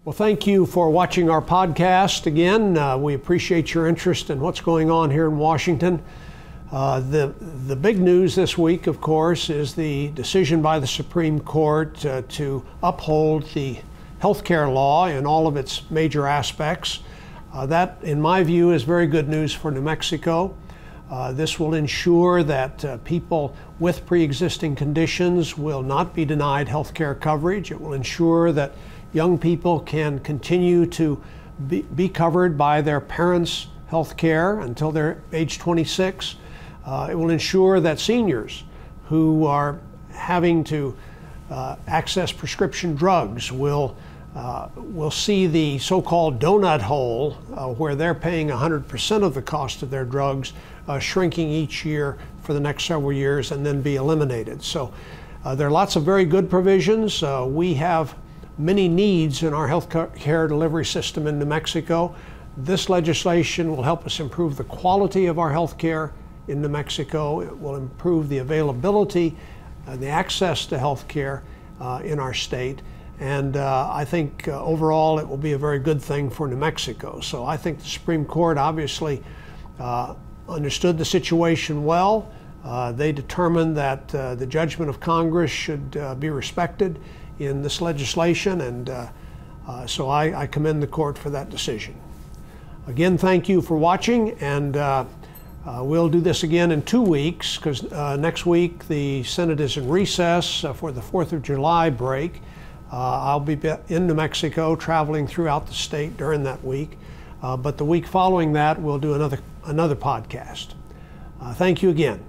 Well, thank you for watching our podcast again. We appreciate your interest in what's going on here in Washington. The big news this week, of course, is the decision by the Supreme Court to uphold the health care law in all of its major aspects. That, in my view, is very good news for New Mexico. This will ensure that people with pre-existing conditions will not be denied health care coverage. It will ensure that young people can continue to be covered by their parents' health care until they're age 26. It will ensure that seniors who are having to access prescription drugs will see the so-called donut hole, where they're paying 100% of the cost of their drugs, shrinking each year for the next several years and then be eliminated. So there are lots of very good provisions. We have many needs in our health care delivery system in New Mexico. This legislation will help us improve the quality of our health care in New Mexico. It will improve the availability and the access to health care in our state. And I think overall it will be a very good thing for New Mexico. So I think the Supreme Court obviously understood the situation well. They determined that the judgment of Congress should be respected in this legislation, and so I commend the court for that decision. Again, thank you for watching, and we'll do this again in 2 weeks, because next week the Senate is in recess for the 4th of July break. I'll be in New Mexico, traveling throughout the state during that week, but the week following that we'll do another podcast. Thank you again.